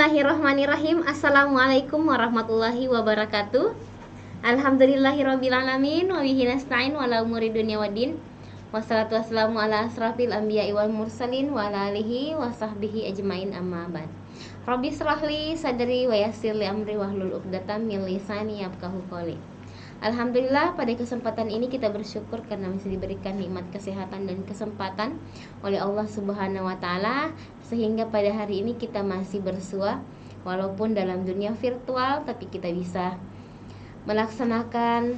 Bismillahirrahmanirrahim. Assalamualaikum warahmatullahi wabarakatuh. Alhamdulillahirrabbilalamin. Wabihi nasta'in wala umuri dunya waddin. Wassalatu wassalamu ala asrafil anbiya'i wal mursalin wa ala alihi wa sahbihi ajmain amma ba'd. Rabbi shrahli sadri wa yassir li amri wahlul 'uqdatam min lisani yafqahu qawli. Alhamdulillah, pada kesempatan ini kita bersyukur karena masih diberikan nikmat kesehatan dan kesempatan oleh Allah Subhanahu wa taala, sehingga pada hari ini kita masih bersua walaupun dalam dunia virtual, tapi kita bisa melaksanakan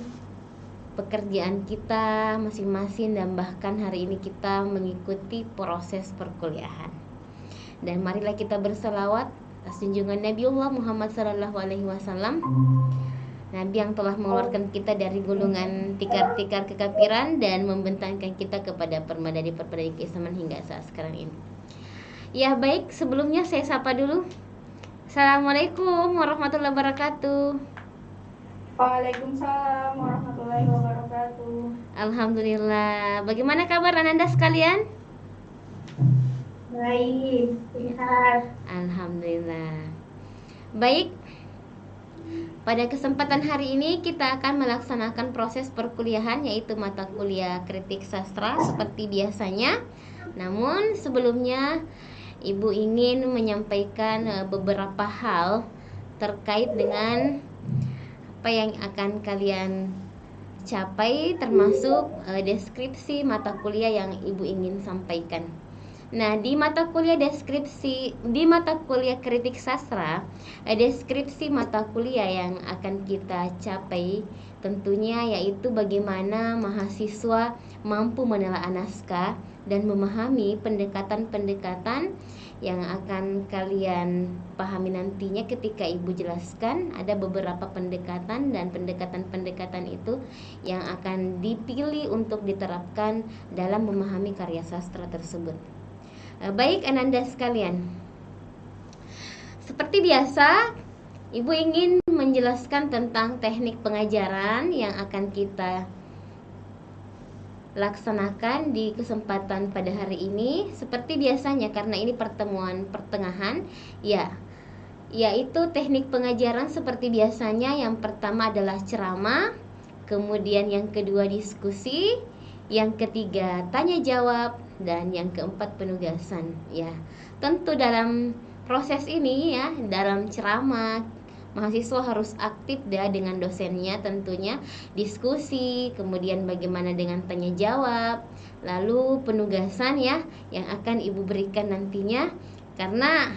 pekerjaan kita masing-masing, dan bahkan hari ini kita mengikuti proses perkuliahan. Dan marilah kita berselawat atas junjungan Nabiullah Muhammad sallallahu alaihi wasallam, Nabi yang telah mengeluarkan kita dari gulungan tikar-tikar kekafiran dan membentangkan kita kepada permadani-permadani keislaman hingga saat sekarang ini. Ya baik, sebelumnya saya sapa dulu. Assalamualaikum warahmatullahi wabarakatuh. Waalaikumsalam warahmatullahi wabarakatuh. Alhamdulillah. Bagaimana kabar Ananda sekalian? Baik, sehat. Alhamdulillah. Baik. Pada kesempatan hari ini kita akan melaksanakan proses perkuliahan, yaitu mata kuliah kritik sastra seperti biasanya. Namun sebelumnya Ibu ingin menyampaikan beberapa hal terkait dengan apa yang akan kalian capai, termasuk deskripsi mata kuliah yang Ibu ingin sampaikan. Nah, di mata kuliah kritik sastra, deskripsi mata kuliah yang akan kita capai tentunya yaitu bagaimana mahasiswa mampu menelaah naskah dan memahami pendekatan-pendekatan yang akan kalian pahami nantinya ketika Ibu jelaskan. Ada beberapa pendekatan, dan pendekatan-pendekatan itu yang akan dipilih untuk diterapkan dalam memahami karya sastra tersebut. Baik Ananda sekalian, seperti biasa Ibu ingin menjelaskan tentang teknik pengajaran yang akan kita laksanakan di kesempatan pada hari ini. Seperti biasanya, karena ini pertemuan pertengahan, yaitu teknik pengajaran seperti biasanya. Yang pertama adalah ceramah, kemudian yang kedua diskusi, yang ketiga tanya jawab, dan yang keempat penugasan. Ya, tentu dalam proses ini dalam ceramah mahasiswa harus aktif dengan dosennya, tentunya diskusi, kemudian bagaimana dengan tanya jawab, lalu penugasan yang akan Ibu berikan nantinya. Karena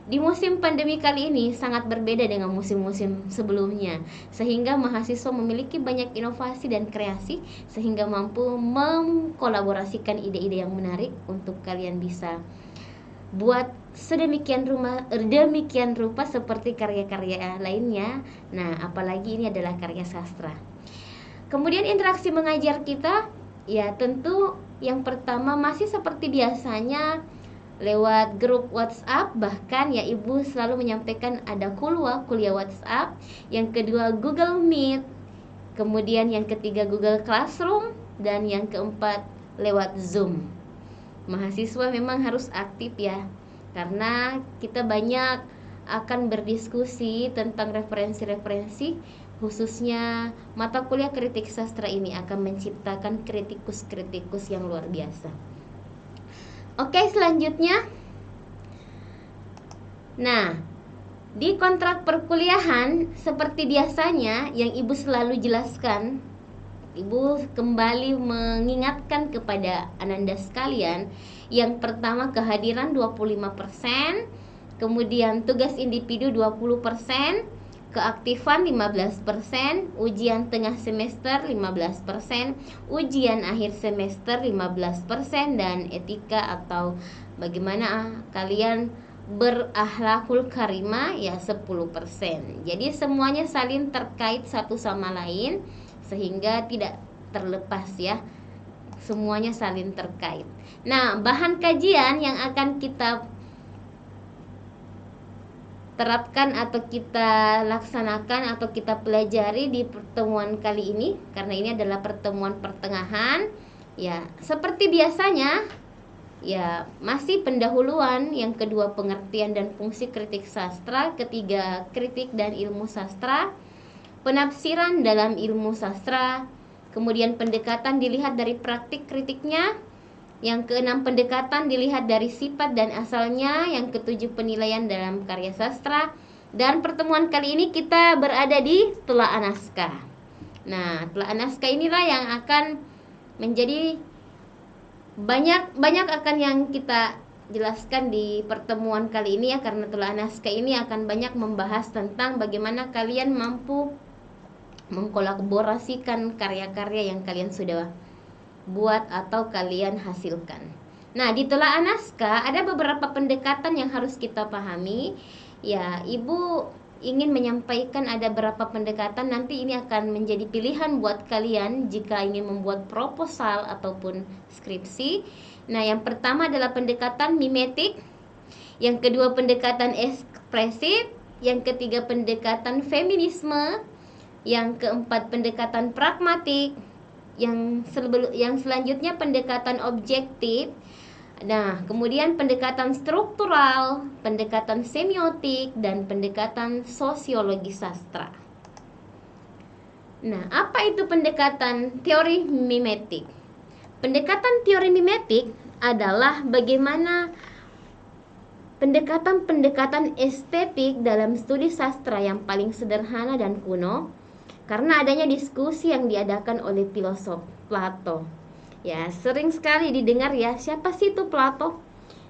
di musim pandemi kali ini sangat berbeda dengan musim-musim sebelumnya, sehingga mahasiswa memiliki banyak inovasi dan kreasi, sehingga mampu mengkolaborasikan ide-ide yang menarik untuk kalian bisa buat sedemikian rupa seperti karya-karya lainnya. Nah, apalagi ini adalah karya sastra. Kemudian interaksi mengajar kita, tentu yang pertama masih seperti biasanya lewat grup WhatsApp. Bahkan Ibu selalu menyampaikan ada kuliah WhatsApp, yang kedua Google Meet, kemudian yang ketiga Google Classroom, dan yang keempat lewat Zoom. Mahasiswa memang harus aktif karena kita banyak akan berdiskusi tentang referensi-referensi, khususnya mata kuliah kritik sastra ini akan menciptakan kritikus-kritikus yang luar biasa. Oke, selanjutnya. Nah, di kontrak perkuliahan seperti biasanya yang Ibu selalu jelaskan, Ibu kembali mengingatkan kepada Ananda sekalian. Yang pertama kehadiran 25%, kemudian tugas individu 20%, keaktifan 15%, ujian tengah semester 15%, ujian akhir semester 15%, dan etika atau bagaimana kalian berakhlakul karimah 10%. Jadi semuanya saling terkait satu sama lain, sehingga tidak terlepas semuanya saling terkait. Nah, bahan kajian yang akan kita terapkan atau kita laksanakan atau kita pelajari di pertemuan kali ini, karena ini adalah pertemuan pertengahan, seperti biasanya Ya, masih pendahuluan, yang kedua pengertian dan fungsi kritik sastra, ketiga kritik dan ilmu sastra, penafsiran dalam ilmu sastra, kemudian pendekatan dilihat dari praktik kritiknya, yang keenam pendekatan dilihat dari sifat dan asalnya, yang ketujuh penilaian dalam karya sastra, dan pertemuan kali ini kita berada di telaah naskah. Nah, telaah naskah inilah yang akan menjadi banyak akan yang kita jelaskan di pertemuan kali ini ya, karena telaah naskah ini akan banyak membahas tentang bagaimana kalian mampu mengkolaborasikan karya-karya yang kalian sudah buat atau kalian hasilkan. Nah, di telaah naskah ada beberapa pendekatan yang harus kita pahami. Ya, Ibu ingin menyampaikan ada beberapa pendekatan, nanti ini akan menjadi pilihan buat kalian jika ingin membuat proposal ataupun skripsi. Nah, yang pertama adalah pendekatan mimetik, yang kedua pendekatan ekspresif, yang ketiga pendekatan feminisme, yang keempat pendekatan pragmatik, yang selanjutnya pendekatan objektif. Nah, kemudian pendekatan struktural, pendekatan semiotik, dan pendekatan sosiologi sastra. Nah, apa itu pendekatan teori mimetik? Pendekatan teori mimetik adalah bagaimana pendekatan-pendekatan estetik dalam studi sastra yang paling sederhana dan kuno, karena adanya diskusi yang diadakan oleh filosof Plato. Ya, sering sekali didengar ya, siapa sih itu Plato?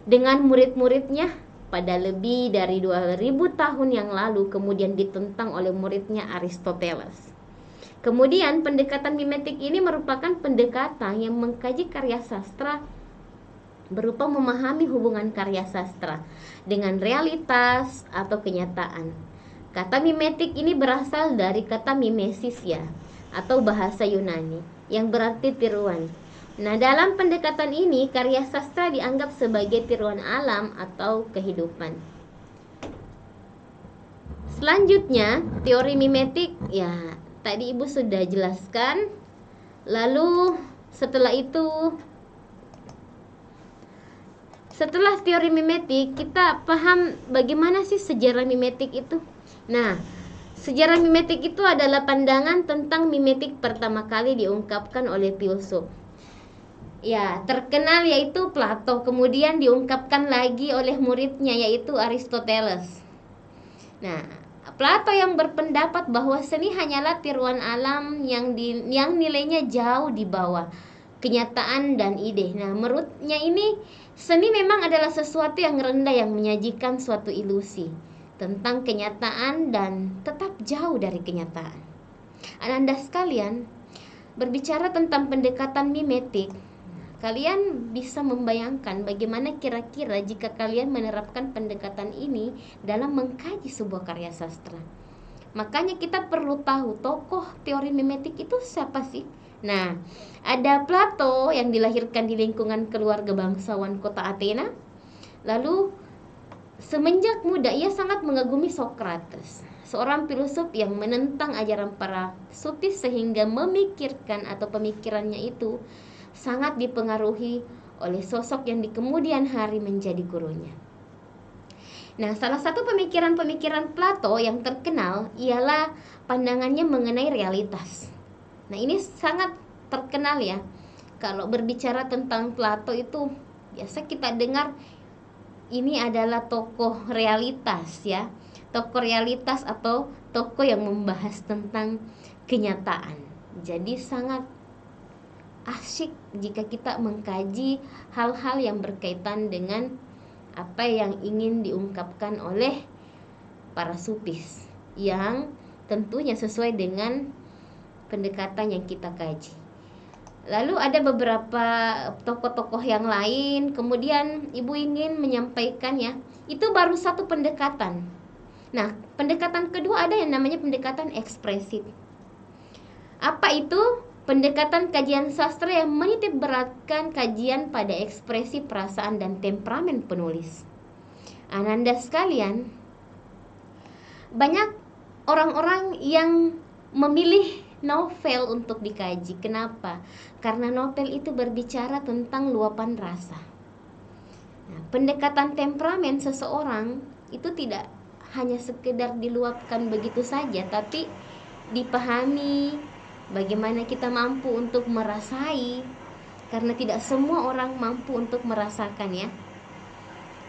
Dengan murid-muridnya pada lebih dari 2000 tahun yang lalu, kemudian ditentang oleh muridnya Aristoteles. Kemudian pendekatan mimetik ini merupakan pendekatan yang mengkaji karya sastra berupa memahami hubungan karya sastra dengan realitas atau kenyataan. Kata mimetik ini berasal dari kata mimesis ya, atau bahasa Yunani, yang berarti tiruan. Nah, dalam pendekatan ini, karya sastra dianggap sebagai tiruan alam atau kehidupan. Selanjutnya, teori mimetik, ya, tadi Ibu sudah jelaskan. Lalu, setelah teori mimetik, kita paham bagaimana sih sejarah mimetik itu. Nah, sejarah mimetik itu adalah pandangan tentang mimetik pertama kali diungkapkan oleh filsuf. Ya, terkenal yaitu Plato, kemudian diungkapkan lagi oleh muridnya yaitu Aristoteles. Nah, Plato yang berpendapat bahwa seni hanyalah tiruan alam yang nilainya jauh di bawah kenyataan dan ide. Nah, menurutnya ini seni memang adalah sesuatu yang rendah yang menyajikan suatu ilusi tentang kenyataan dan tetap jauh dari kenyataan. Anda sekalian, berbicara tentang pendekatan mimetik, kalian bisa membayangkan bagaimana kira-kira jika kalian menerapkan pendekatan ini dalam mengkaji sebuah karya sastra. Makanya kita perlu tahu tokoh teori mimetik itu siapa sih? Nah, ada Plato yang dilahirkan di lingkungan keluarga bangsawan kota Athena. Lalu semenjak muda ia sangat mengagumi Socrates, seorang filsuf yang menentang ajaran para sufis sehingga memikirkan atau pemikirannya itu sangat dipengaruhi oleh sosok yang di kemudian hari menjadi gurunya. Nah, salah satu pemikiran-pemikiran Plato yang terkenal ialah pandangannya mengenai realitas. Nah, ini sangat terkenal ya. Kalau berbicara tentang Plato itu biasa kita dengar ini adalah tokoh realitas ya. Tokoh realitas atau tokoh yang membahas tentang kenyataan. Jadi sangat asyik jika kita mengkaji hal-hal yang berkaitan dengan apa yang ingin diungkapkan oleh para sufis, yang tentunya sesuai dengan pendekatan yang kita kaji. Lalu ada beberapa tokoh-tokoh yang lain, kemudian Ibu ingin menyampaikan ya, itu baru satu pendekatan. Nah, pendekatan kedua ada yang namanya pendekatan ekspresif. Apa itu? Pendekatan kajian sastra yang menitik beratkan kajian pada ekspresi perasaan dan temperamen penulis. Ananda sekalian, banyak orang-orang yang memilih novel untuk dikaji. Kenapa? Karena novel itu berbicara tentang luapan rasa. Nah, pendekatan temperamen seseorang itu tidak hanya sekedar diluapkan begitu saja, tapi dipahami bagaimana kita mampu untuk merasai, karena tidak semua orang mampu untuk merasakan ya.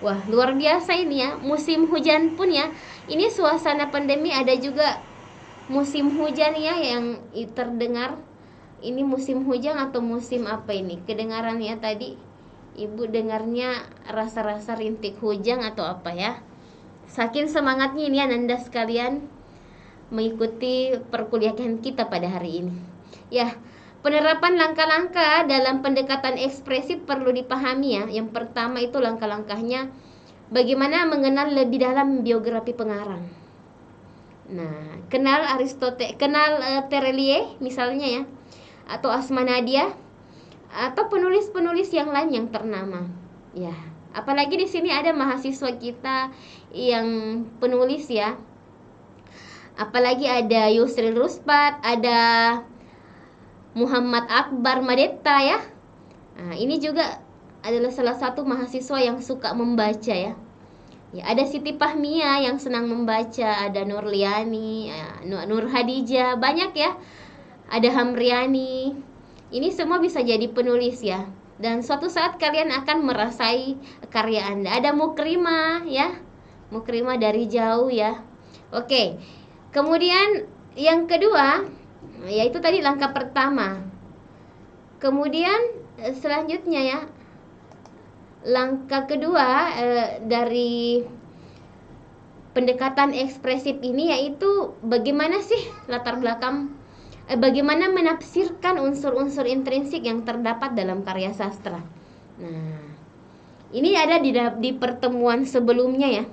Wah, luar biasa ini ya, musim hujan pun ya. Ini suasana pandemi ada juga musim hujan ya yang terdengar. Ini musim hujan atau musim apa ini? Kedengarannya tadi Ibu dengarnya rasa-rasa rintik hujan atau apa ya? Saking semangatnya ini Anda sekalian mengikuti perkuliahan kita pada hari ini. Ya, penerapan langkah-langkah dalam pendekatan ekspresif perlu dipahami ya. Yang pertama itu langkah-langkahnya bagaimana mengenal lebih dalam biografi pengarang. Nah, kenal Aristoteles, kenal Terelie misalnya ya, atau Asma Nadia, atau penulis-penulis yang lain yang ternama. Ya, apalagi di sini ada mahasiswa kita yang penulis ya. Apalagi ada Yusril Ruspat, ada Muhammad Akbar Madeta ya. Nah, ini juga adalah salah satu mahasiswa yang suka membaca ya. Ya, ada Siti Fahmia yang senang membaca, ada Nurliani, ya, Nur Hadijah, banyak ya. Ada Hamriani. Ini semua bisa jadi penulis ya. Dan suatu saat kalian akan merasai karya Anda. Ada Mukrimah ya. Mukrimah dari jauh ya. Oke. Kemudian yang kedua, yaitu tadi langkah pertama. Kemudian selanjutnya ya, langkah kedua dari pendekatan ekspresif ini yaitu bagaimana sih latar belakang, bagaimana menafsirkan unsur-unsur intrinsik yang terdapat dalam karya sastra. Nah, ini ada di pertemuan sebelumnya ya.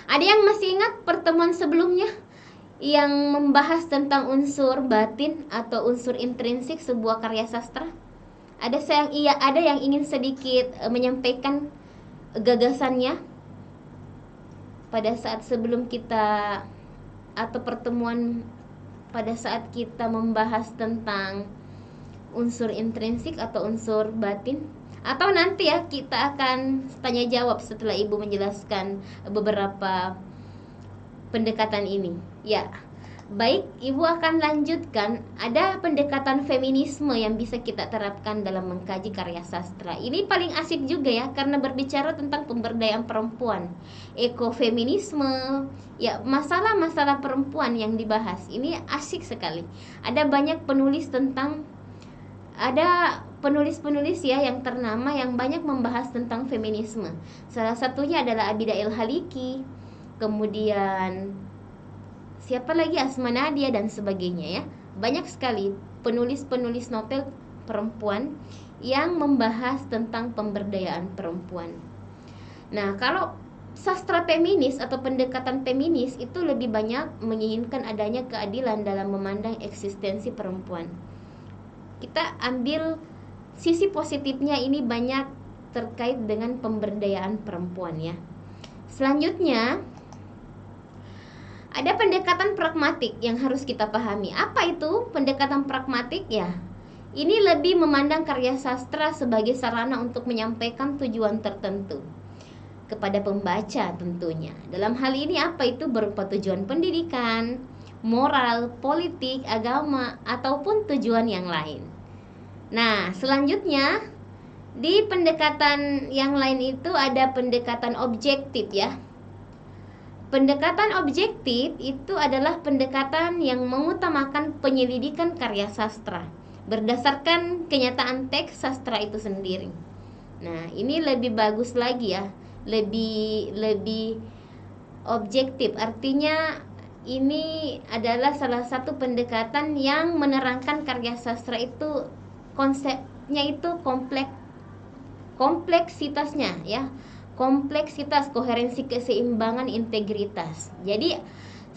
Ada yang masih ingat pertemuan sebelumnya yang membahas tentang unsur batin atau unsur intrinsik sebuah karya sastra? Ada yang ingin sedikit menyampaikan gagasannya pada saat sebelum kita, atau pertemuan pada saat kita membahas tentang unsur intrinsik atau unsur batin, atau nanti ya kita akan tanya jawab setelah Ibu menjelaskan beberapa pendekatan ini. Ya, baik, Ibu akan lanjutkan. Ada pendekatan feminisme yang bisa kita terapkan dalam mengkaji karya sastra. Ini paling asik juga ya, karena berbicara tentang pemberdayaan perempuan, ekofeminisme, ya, masalah-masalah perempuan yang dibahas. Ini asik sekali. Ada banyak penulis ada penulis-penulis ya yang ternama yang banyak membahas tentang feminisme. Salah satunya adalah Abida El Haliki, kemudian siapa lagi, Asma Nadia dan sebagainya ya. Banyak sekali penulis-penulis novel perempuan yang membahas tentang pemberdayaan perempuan. Nah, kalau sastra feminis atau pendekatan feminis itu lebih banyak menginginkan adanya keadilan dalam memandang eksistensi perempuan. Kita ambil sisi positifnya, ini banyak terkait dengan pemberdayaan perempuan ya. Selanjutnya ada pendekatan pragmatik yang harus kita pahami. Apa itu pendekatan pragmatik ya? Ini lebih memandang karya sastra sebagai sarana untuk menyampaikan tujuan tertentu kepada pembaca tentunya. Dalam hal ini apa itu? Berupa tujuan pendidikan, moral, politik, agama, ataupun tujuan yang lain. Nah, selanjutnya di pendekatan yang lain itu ada pendekatan objektif ya. Pendekatan objektif itu adalah pendekatan yang mengutamakan penyelidikan karya sastra berdasarkan kenyataan teks sastra itu sendiri. Nah, ini lebih bagus lagi ya, lebih objektif. Artinya ini adalah salah satu pendekatan yang menerangkan karya sastra itu, konsepnya itu kompleksitasnya ya. Kompleksitas, koherensi, keseimbangan, integritas. Jadi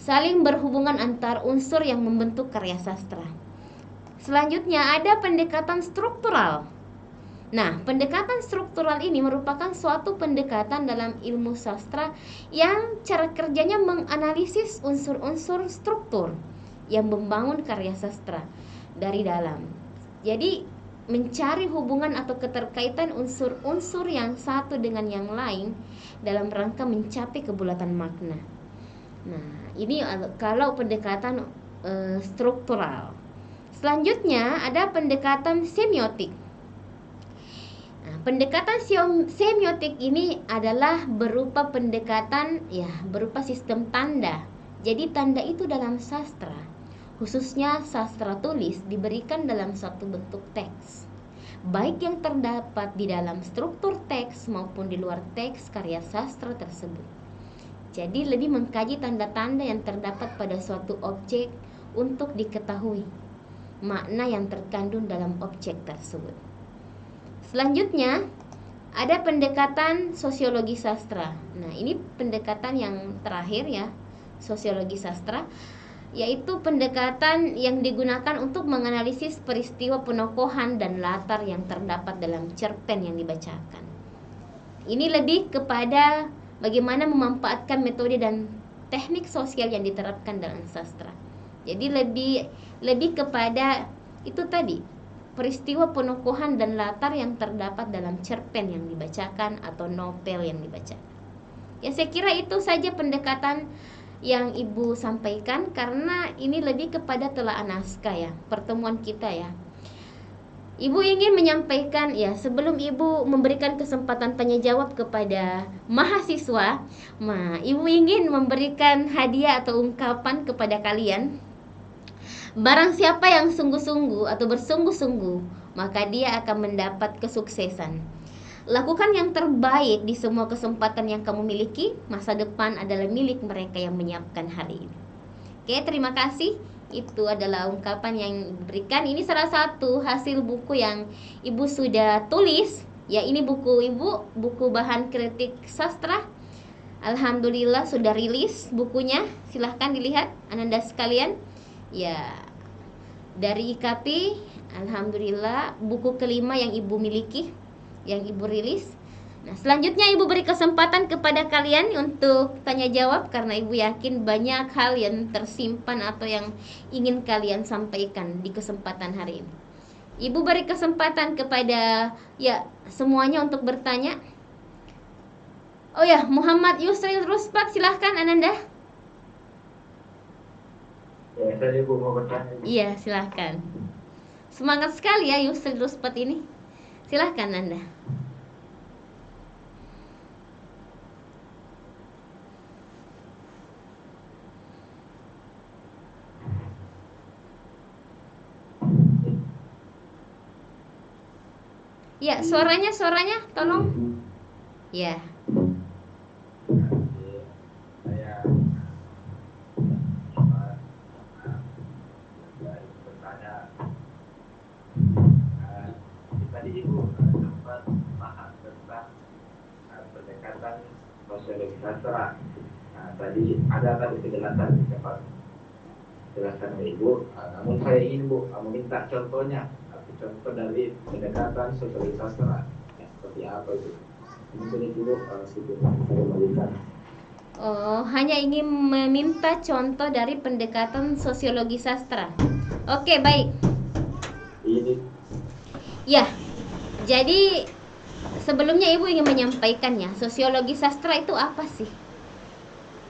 saling berhubungan antar unsur yang membentuk karya sastra. Selanjutnya ada pendekatan struktural. Nah, pendekatan struktural ini merupakan suatu pendekatan dalam ilmu sastra yang cara kerjanya menganalisis unsur-unsur struktur yang membangun karya sastra dari dalam. Jadi mencari hubungan atau keterkaitan unsur-unsur yang satu dengan yang lain dalam rangka mencapai kebulatan makna. Nah, ini kalau pendekatan struktural. Selanjutnya ada pendekatan semiotik. Nah, pendekatan semiotik ini adalah berupa pendekatan berupa sistem tanda. Jadi tanda itu dalam sastra, khususnya sastra tulis, diberikan dalam satu bentuk teks, baik yang terdapat di dalam struktur teks maupun di luar teks karya sastra tersebut. Jadi lebih mengkaji tanda-tanda yang terdapat pada suatu objek untuk diketahui makna yang terkandung dalam objek tersebut. Selanjutnya ada pendekatan sosiologi sastra. Nah, ini pendekatan yang terakhir ya, sosiologi sastra, yaitu pendekatan yang digunakan untuk menganalisis peristiwa penokohan dan latar yang terdapat dalam cerpen yang dibacakan. Ini lebih kepada bagaimana memanfaatkan metode dan teknik sosial yang diterapkan dalam sastra. Jadi lebih kepada itu tadi, peristiwa penokohan dan latar yang terdapat dalam cerpen yang dibacakan atau novel yang dibacakan. Ya, saya kira itu saja pendekatan yang Ibu sampaikan, karena ini lebih kepada telaah naskah ya, pertemuan kita ya. Ibu ingin menyampaikan ya, sebelum Ibu memberikan kesempatan tanya jawab kepada mahasiswa, Ibu ingin memberikan hadiah atau ungkapan kepada kalian. Barang siapa yang sungguh-sungguh atau bersungguh-sungguh, maka dia akan mendapat kesuksesan. Lakukan yang terbaik di semua kesempatan yang kamu miliki. Masa depan adalah milik mereka yang menyiapkan hari ini. Oke, terima kasih. Itu adalah ungkapan yang diberikan. Ini salah satu hasil buku yang Ibu sudah tulis. Ya, ini buku Ibu, buku bahan kritik sastra. Alhamdulillah sudah rilis bukunya. Silahkan dilihat Ananda sekalian. Ya, dari IKP, alhamdulillah buku kelima yang Ibu miliki, yang Ibu rilis. Nah, selanjutnya Ibu beri kesempatan kepada kalian untuk tanya jawab, karena Ibu yakin banyak hal yang tersimpan atau yang ingin kalian sampaikan di kesempatan hari ini. Ibu beri kesempatan kepada semuanya untuk bertanya. Oh ya, Muhammad Yusril Ruspak, silahkan Ananda. Ya, saya Ibu mau bertanya. Iya, silahkan. Semangat sekali ya Yusril Ruspak ini. Silahkan Anda. Ya, suaranya tolong. Ya. Saya bertanya, tadi Ibu sempat bahas tentang pendekatan sosiologi sastra. Tadi ada penjelasan Ibu, namun saya ingin meminta contohnya, contoh dari pendekatan sosiologi sastra, seperti apa itu? Mungkin Ibu saya memberikan. Oh, hanya ingin meminta contoh dari pendekatan sosiologi sastra. Oke, baik. Ini. Ya, jadi sebelumnya Ibu ingin menyampaikannya, sosiologi sastra itu apa sih?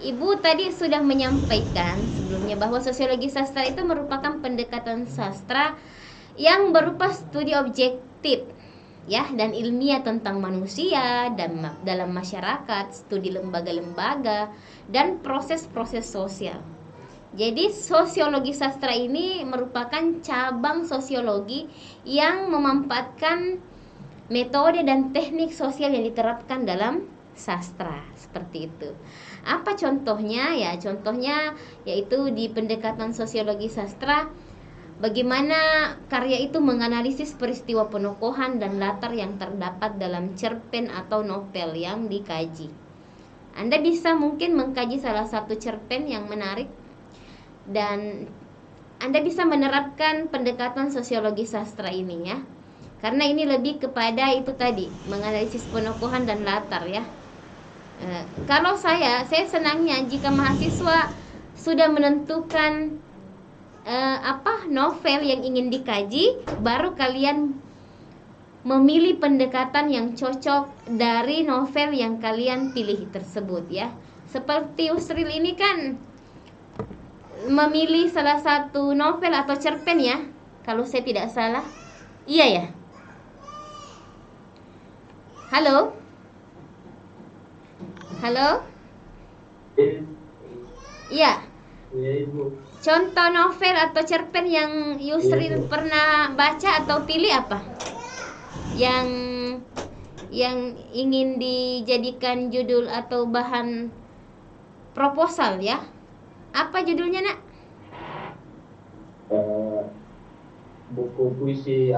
Ibu tadi sudah menyampaikan sebelumnya bahwa sosiologi sastra itu merupakan pendekatan sastra yang berupa studi objektif ya dan ilmiah tentang manusia dan dalam masyarakat, studi lembaga-lembaga dan proses-proses sosial. Jadi sosiologi sastra ini merupakan cabang sosiologi yang memanfaatkan metode dan teknik sosial yang diterapkan dalam sastra, seperti itu. Apa contohnya? Ya, contohnya yaitu di pendekatan sosiologi sastra, bagaimana karya itu menganalisis peristiwa penokohan dan latar yang terdapat dalam cerpen atau novel yang dikaji. Anda bisa mungkin mengkaji salah satu cerpen yang menarik dan Anda bisa menerapkan pendekatan sosiologi sastra ini ya. Karena ini lebih kepada itu tadi, menganalisis penokohan dan latar ya. Kalau saya senangnya jika mahasiswa sudah menentukan novel yang ingin dikaji, baru kalian memilih pendekatan yang cocok dari novel yang kalian pilih tersebut ya. Seperti Yusril ini kan memilih salah satu novel atau cerpen ya, kalau saya tidak salah. Iya ya. Halo? Halo? Iya. Iya Ibu. Contoh novel atau cerpen yang Yusril pernah baca atau pilih apa? Yang ingin dijadikan judul atau bahan proposal ya. Apa judulnya, Nak? Buku puisi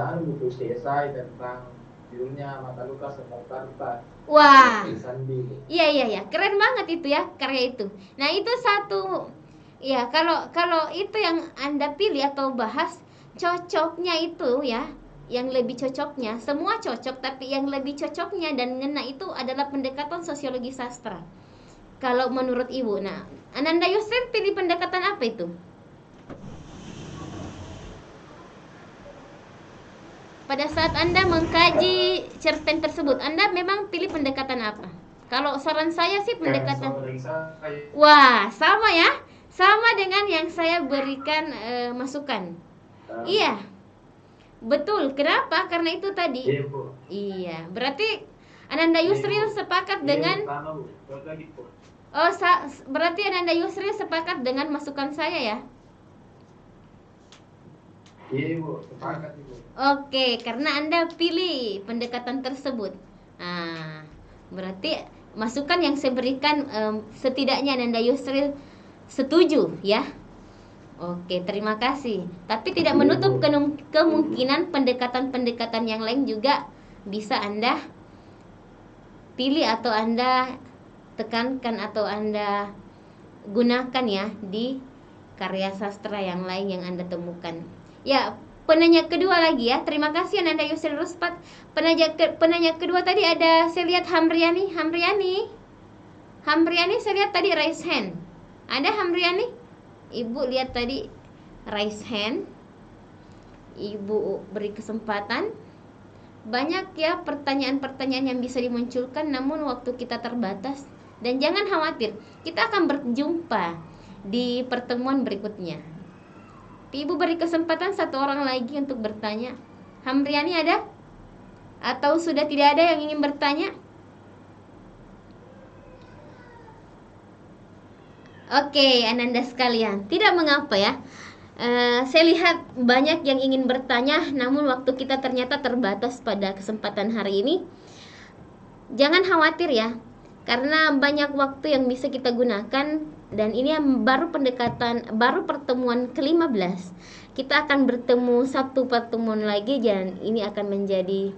esai tentang judulnya Mata Luka Semua Tarta. Wah. Sandi. Iya, keren banget itu ya, karya itu. Nah, itu satu ya, kalau itu yang Anda pilih atau bahas, cocoknya itu ya, yang lebih cocoknya, semua cocok, tapi yang lebih cocoknya dan ngena itu adalah pendekatan sosiologi sastra. Kalau menurut Ibu, nah, Ananda Yusril pilih pendekatan apa itu? Pada saat Anda mengkaji cerpen tersebut, Anda memang pilih pendekatan apa? Kalau saran saya sih pendekatan... Wah, sama ya. Sama dengan yang saya berikan masukan. Iya. Betul. Kenapa? Karena itu tadi. Iya. Berarti Ananda Yusril sepakat dengan... Oh, berarti Ananda Yusril sepakat dengan masukan saya ya? Iya Ibu, sepakat Ibu. Oke, karena Anda pilih pendekatan tersebut. Nah, berarti masukan yang saya berikan setidaknya Ananda Yusril setuju ya. Oke, terima kasih. Tapi tidak menutup kemungkinan pendekatan-pendekatan yang lain juga bisa Anda pilih atau Anda tekankan atau Anda gunakan ya di karya sastra yang lain yang Anda temukan. Ya, penanya kedua lagi ya. Terima kasih Ananda Yusril Ruspat. Penanya kedua tadi ada, saya lihat Hamriani saya lihat tadi raise hand. Ada Hamriani? Ibu lihat tadi raise hand. Ibu beri kesempatan. Banyak ya pertanyaan-pertanyaan yang bisa dimunculkan, namun waktu kita terbatas. Dan jangan khawatir, kita akan berjumpa di pertemuan berikutnya. Ibu beri kesempatan satu orang lagi untuk bertanya. Hamriani ada? Atau sudah tidak ada yang ingin bertanya? Oke, Ananda sekalian, tidak mengapa ya. Saya lihat banyak yang ingin bertanya, namun waktu kita ternyata terbatas pada kesempatan hari ini. Jangan khawatir ya, karena banyak waktu yang bisa kita gunakan. Dan ini baru pertemuan ke-15. Kita akan bertemu satu pertemuan lagi, dan ini akan menjadi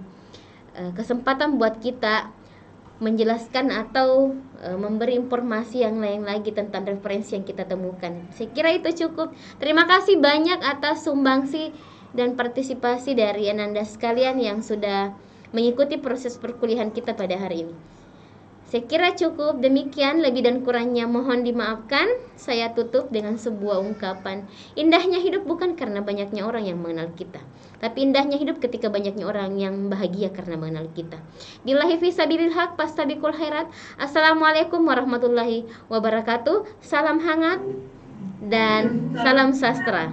kesempatan buat kita menjelaskan atau memberi informasi yang lain lagi tentang referensi yang kita temukan. Saya kira itu cukup. Terima kasih banyak atas sumbangsi dan partisipasi dari Ananda sekalian yang sudah mengikuti proses perkuliahan kita pada hari ini. Saya kira cukup demikian, lebih dan kurangnya mohon dimaafkan. Saya tutup dengan sebuah ungkapan. Indahnya hidup bukan karena banyaknya orang yang mengenal kita, tapi indahnya hidup ketika banyaknya orang yang bahagia karena mengenal kita. Billahi fisabilil haq, fastabiqul khairat. Assalamualaikum warahmatullahi wabarakatuh. Salam hangat dan salam sastra.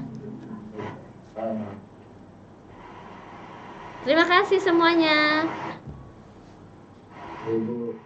Terima kasih semuanya. Ibu.